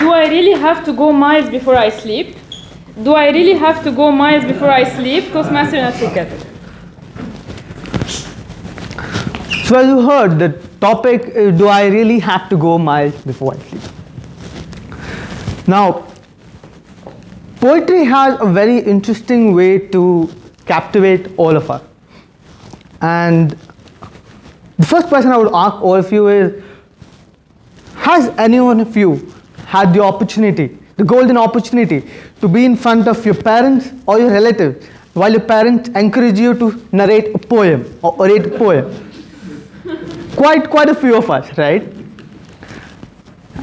Do I really have to go miles before I sleep? Do I really have to go miles before I sleep? Toastmaster Nachiket. So as you heard, the topic is, do I really have to go miles before I sleep? Now, poetry has a very interesting way to captivate all of us. And the first question I would ask all of you is, has any one of you had the opportunity, the golden opportunity, to be in front of your parents or your relatives while your parents encourage you to narrate a poem or orate a poem? Quite a few of us, right?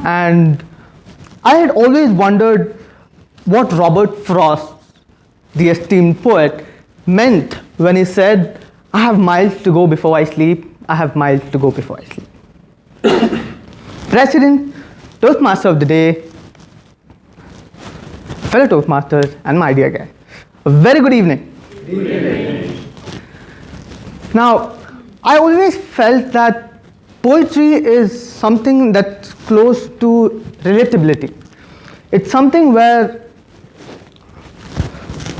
And I had always wondered what Robert Frost, the esteemed poet, meant when he said, I have miles to go before I sleep, I have miles to go before I sleep. President, Toastmaster of the day, fellow Toastmasters, and my dear guy. A very good evening. Good evening. Now, I always felt that poetry is something that's close to relatability. It's something where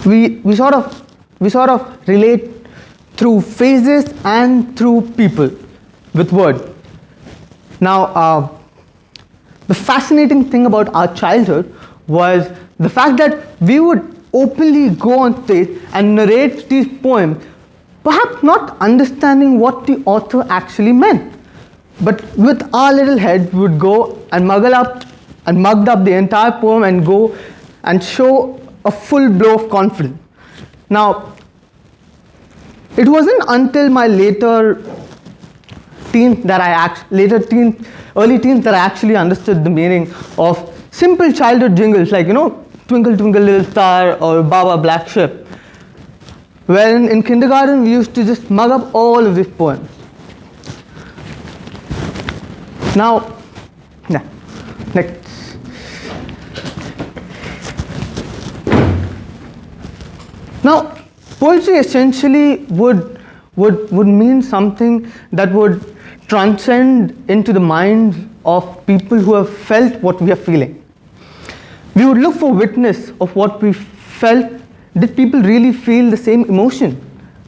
we sort of relate through phrases and through people with words. Now, the fascinating thing about our childhood was the fact that we would openly go on stage and narrate these poems, perhaps not understanding what the author actually meant. But with our little heads, we would go and mugged up the entire poem and go and show a full blow of confidence. Now, it wasn't until my early teens that I actually understood the meaning of simple childhood jingles like, Twinkle Twinkle Little Star or Baba Black Sheep. When in kindergarten we used to just mug up all of these poems. Now, next. Now, poetry essentially would mean something that would transcend into the minds of people who have felt what we are feeling. We would look for witness of what we felt. Did people really feel the same emotion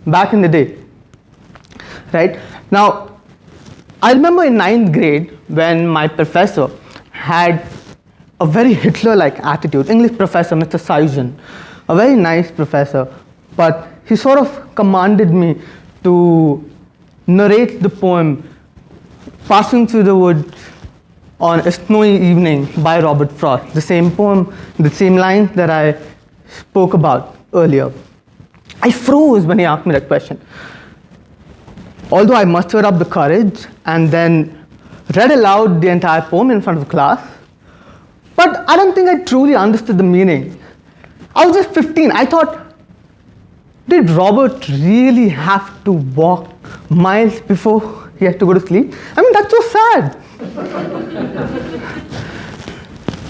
back in the day? Right? Now, I remember in 9th grade when my professor had a very Hitler-like attitude, English professor, Mr. Saijan, a very nice professor, but he sort of commanded me to narrate the poem Passing Through the Woods on a Snowy Evening by Robert Frost, the same poem, the same lines that I spoke about earlier. I froze when he asked me that question. Although I mustered up the courage and then read aloud the entire poem in front of the class, but I don't think I truly understood the meaning. I was just 15. I thought, did Robert really have to walk miles before he had to go to sleep? I mean, that's so sad.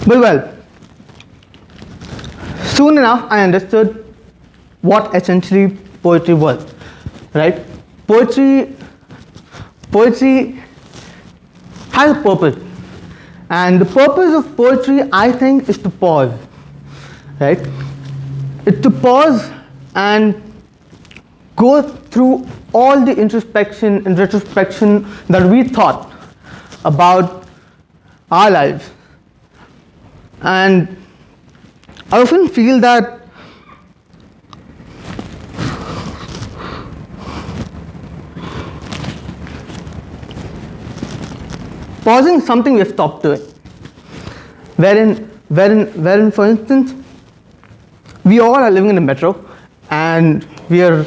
But well, soon enough I understood what essentially poetry was, right? Poetry has a purpose. And the purpose of poetry, I think, is to pause, right? It's to pause and go through all the introspection and retrospection that we thought about our lives. And I often feel that pausing is something we have stopped doing. Wherein, for instance, we all are living in a metro and we are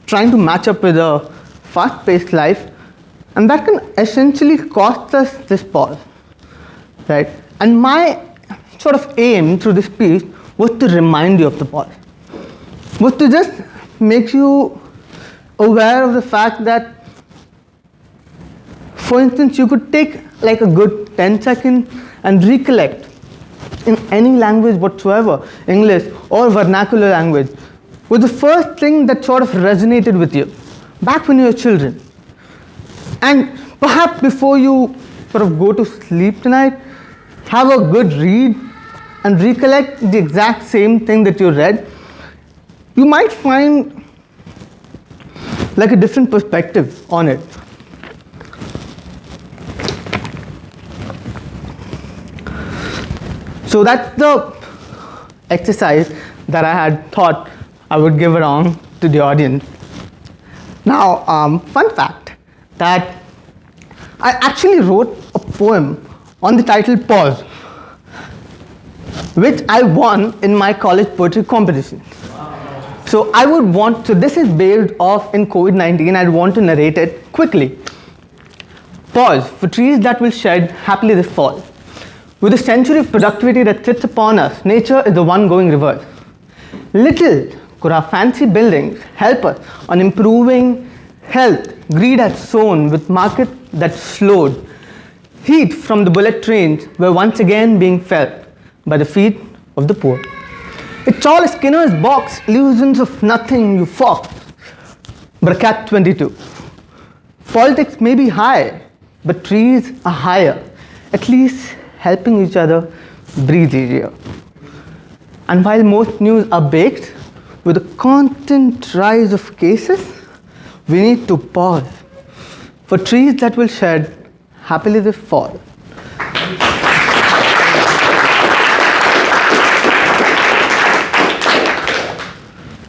trying to match up with a fast-paced life, and that can essentially cost us this pause, right? And my sort of aim through this piece was to remind you of the pause, was to just make you aware of the fact that, for instance, you could take like a good 10 seconds and recollect in any language whatsoever, English or vernacular language, was the first thing that sort of resonated with you back when you were children. And perhaps before you sort of go to sleep tonight, have a good read and recollect the exact same thing that you read, you might find like a different perspective on it. So that's the exercise that I had thought I would give around to the audience. Now, fun fact that I actually wrote a poem on the title Pause, which I won in my college poetry competition. So this is based off in COVID-19. I'd want to narrate it quickly. Pause for trees that will shed happily this fall. With a century of productivity that sits upon us, nature is the one going reverse. Little could our fancy buildings help us on improving health. Greed has sown with market that slowed. Heat from the bullet trains were once again being felt by the feet of the poor. It's all a Skinner's box, illusions of nothing you fox. But a cat 22. Politics may be high, but trees are higher, at least helping each other breathe easier. And while most news are baked, with the constant rise of cases, we need to pause for trees that will shed happily this fall.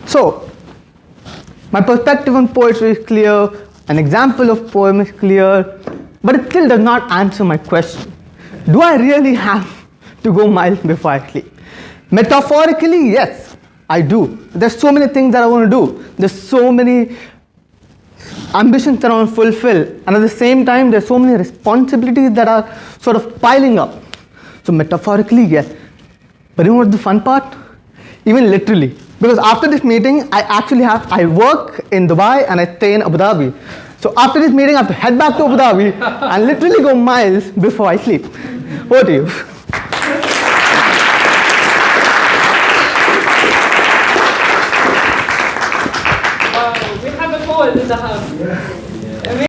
So, my perspective on poetry is clear, an example of poem is clear, but it still does not answer my question. Do I really have to go miles before I sleep? Metaphorically, yes, I do. There's so many things that I want to do. There's so many ambitions that I want to fulfill. And at the same time, there's so many responsibilities that are sort of piling up. So metaphorically, yes. But you know what's the fun part? Even literally. Because after this meeting, I work in Dubai and I stay in Abu Dhabi. So after this meeting, I have to head back to Abu Dhabi and literally go miles before I sleep. Over to you. We have a poet in the house.